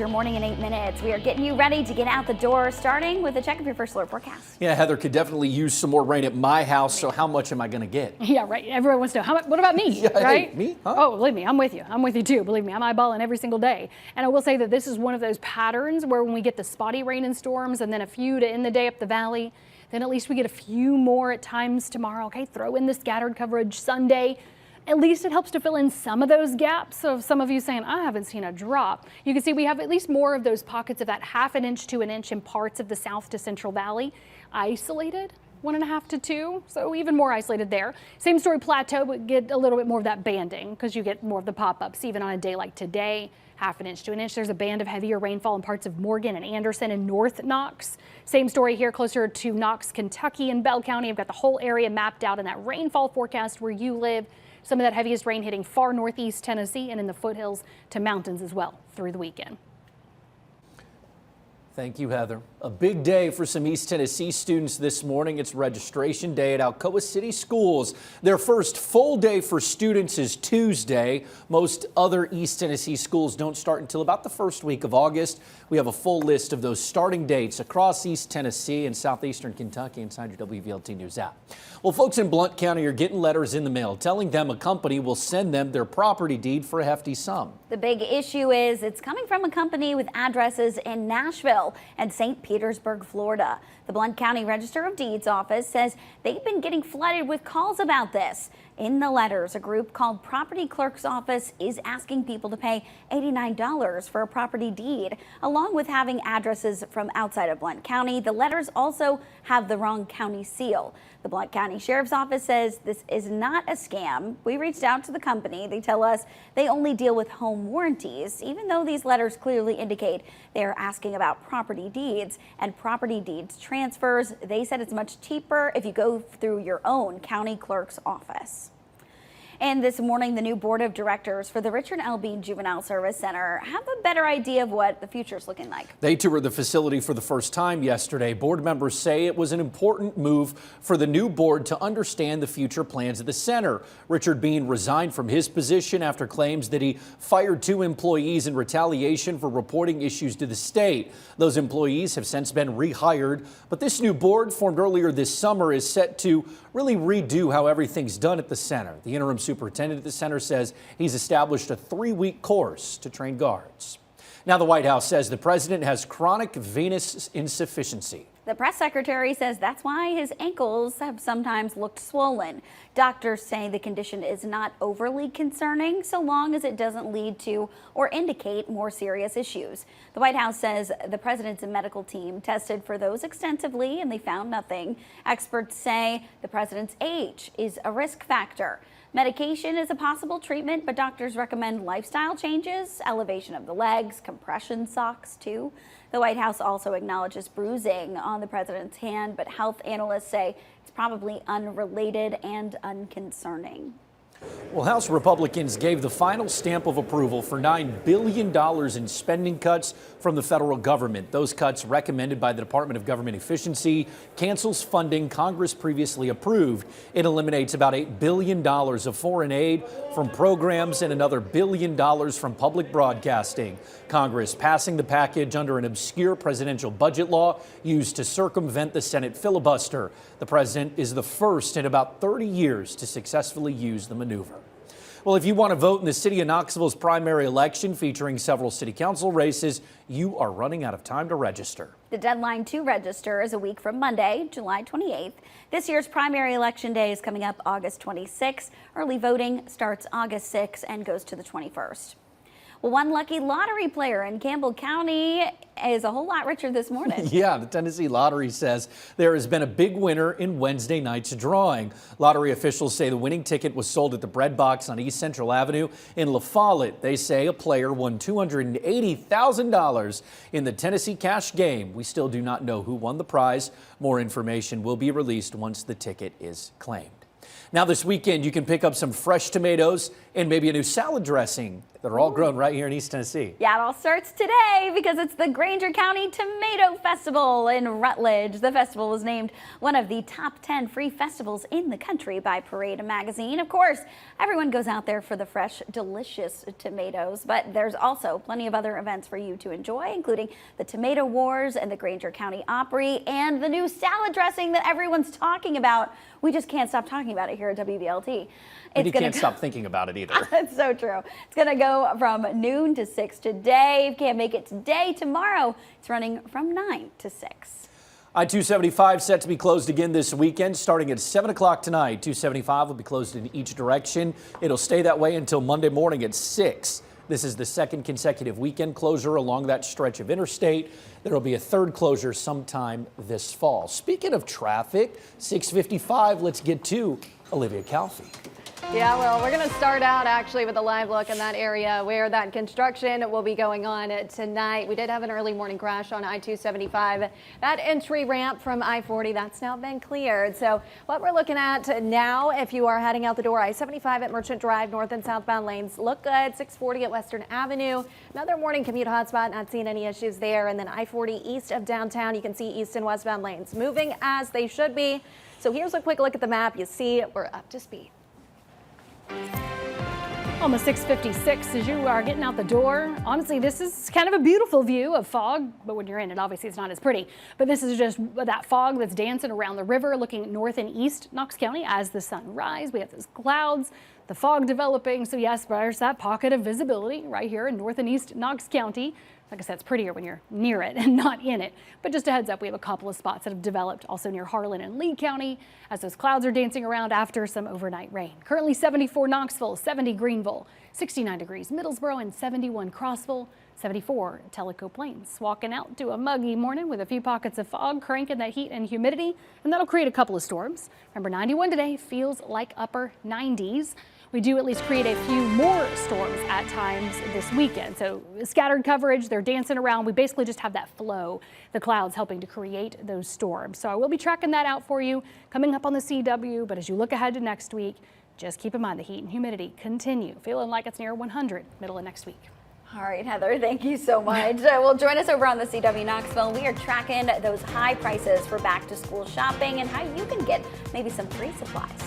Your morning in 8 minutes. We are getting you ready to get out the door, starting with a check of your first alert forecast. Yeah, Heather, could definitely use some more rain at my house, so how much am I going to get? Yeah, right. Everyone wants to know, what about me, yeah, right? Hey, me? Huh? Oh, believe me, I'm with you. I'm with you too. Believe me, I'm eyeballing every single day. And I will say that this is one of those patterns where when we get the spotty rain and storms and then a few to end the day up the valley, then at least we get a few more at times tomorrow. Okay, throw in the scattered coverage Sunday. At least it helps to fill in some of those gaps. So some of you saying, I haven't seen a drop. You can see we have at least more of those pockets of that 1/2 inch to an inch in parts of the south to central valley. Isolated, 1.5 to 2. So even more isolated there. Same story plateau, but get a little bit more of that banding because you get more of the pop-ups even on a day like today. 1/2 inch to an inch. There's a band of heavier rainfall in parts of Morgan and Anderson and North Knox. Same story here closer to Knox, Kentucky and Bell County. I've got the whole area mapped out in that rainfall forecast where you live. Some of that heaviest rain hitting far northeast Tennessee and in the foothills to mountains as well through the weekend. Thank you, Heather. A big day for some East Tennessee students this morning. It's registration day at Alcoa City Schools. Their first full day for students is Tuesday. Most other East Tennessee schools don't start until about the first week of August. We have a full list of those starting dates across East Tennessee and southeastern Kentucky inside your WVLT News app. Well, folks in Blount County are getting letters in the mail telling them a company will send them their property deed for a hefty sum. The big issue is it's coming from a company with addresses in Nashville and St. Petersburg, Florida. The Blount County Register of Deeds office says they've been getting flooded with calls about this. In the letters, a group called Property Clerk's Office is asking people to pay $89 for a property deed, along with having addresses from outside of Blount County. The letters also have the wrong county seal. The Blount County Sheriff's Office says this is not a scam. We reached out to the company. They tell us they only deal with home warranties, even though these letters clearly indicate they're asking about property deeds and property deeds transfers. They said it's much cheaper if you go through your own county clerk's office. And this morning, the new board of directors for the Richard L. Bean Juvenile Service Center have a better idea of what the future is looking like. They toured the facility for the first time yesterday. Board members say it was an important move for the new board to understand the future plans of the center. Richard Bean resigned from his position after claims that he fired 2 employees in retaliation for reporting issues to the state. Those employees have since been rehired, but this new board, formed earlier this summer, is set to really redo how everything's done at the center. The interim superintendent at the center says he's established a 3-week course to train guards. Now the White House says the president has chronic venous insufficiency. The press secretary says that's why his ankles have sometimes looked swollen. Doctors say the condition is not overly concerning so long as it doesn't lead to or indicate more serious issues. The White House says the president's medical team tested for those extensively and they found nothing. Experts say the president's age is a risk factor. Medication is a possible treatment, but doctors recommend lifestyle changes, elevation of the legs, compression socks too. The White House also acknowledges bruising on the president's hand, but health analysts say it's probably unrelated and unconcerning. Well, House Republicans gave the final stamp of approval for $9 billion in spending cuts from the federal government. Those cuts, recommended by the Department of Government Efficiency, cancels funding Congress previously approved. It eliminates about $8 billion of foreign aid from programs and another $1 billion from public broadcasting. Congress passing the package under an obscure presidential budget law used to circumvent the Senate filibuster. The president is the first in about 30 years to successfully use the maneuver. Well, if you want to vote in the city of Knoxville's primary election featuring several city council races, you are running out of time to register. The deadline to register is a week from Monday, July 28th. This year's primary election day is coming up August 26th. Early voting starts August 6th and goes to the 21st. Well, one lucky lottery player in Campbell County is a whole lot richer this morning. Yeah, the Tennessee Lottery says there has been a big winner in Wednesday night's drawing. Lottery officials say the winning ticket was sold at the Bread Box on East Central Avenue in La Follette. They say a player won $280,000 in the Tennessee Cash game. We still do not know who won the prize. More information will be released once the ticket is claimed. Now this weekend, you can pick up some fresh tomatoes and maybe a new salad dressing that are all grown right here in East Tennessee. Yeah, it all starts today because it's the Granger County Tomato Festival in Rutledge. The festival was named one of the top 10 free festivals in the country by Parade Magazine. Of course, everyone goes out there for the fresh, delicious tomatoes, but there's also plenty of other events for you to enjoy, including the Tomato Wars and the Granger County Opry and the new salad dressing that everyone's talking about. We just can't stop talking about it here at WVLT. And you can't stop thinking about it either. That's so true. It's going to go from noon to 6 today. If you can't make it today, tomorrow it's running from 9 to 6. I-275 set to be closed again this weekend, starting at 7 o'clock tonight. 275 will be closed in each direction. It'll stay that way until Monday morning at 6. This is the second consecutive weekend closure along that stretch of interstate. There will be a third closure sometime this fall. Speaking of traffic, 6:55, let's get to Olivia Calfee. Yeah, well, we're going to start out actually with a live look in that area where that construction will be going on tonight. We did have an early morning crash on I-275. That entry ramp from I-40, that's now been cleared. So what we're looking at now, if you are heading out the door, I-75 at Merchant Drive, north and southbound lanes look good. 640 at Western Avenue. Another morning commute hotspot, not seeing any issues there. And then I-40 east of downtown, you can see east and westbound lanes moving as they should be. So here's a quick look at the map. You see we're up to speed. Almost 6:56 as you are getting out the door. Honestly, this is kind of a beautiful view of fog, but when you're in it, obviously it's not as pretty. But this is just that fog that's dancing around the river, looking north and east Knox County as the sun rises. We have those clouds, the fog developing. So yes, there's that pocket of visibility right here in north and east Knox County. Like I said, it's prettier when you're near it and not in it. But just a heads up, we have a couple of spots that have developed also near Harlan and Lee County as those clouds are dancing around after some overnight rain. Currently 74 Knoxville, 70 Greenville, 69 degrees Middlesboro, and 71 Crossville, 74 Tellico Plains. Walking out to a muggy morning with a few pockets of fog, cranking that heat and humidity, and that'll create a couple of storms. Remember, 91 today feels like upper 90s. We do at least create a few more storms at times this weekend. So scattered coverage, they're dancing around. We basically just have that flow, the clouds helping to create those storms. So I will be tracking that out for you coming up on the CW. But as you look ahead to next week, just keep in mind the heat and humidity continue, feeling like it's near 100 middle of next week. All right, Heather, thank you so much. Well, join us over on the CW Knoxville. We are tracking those high prices for back to school shopping and how you can get maybe some free supplies.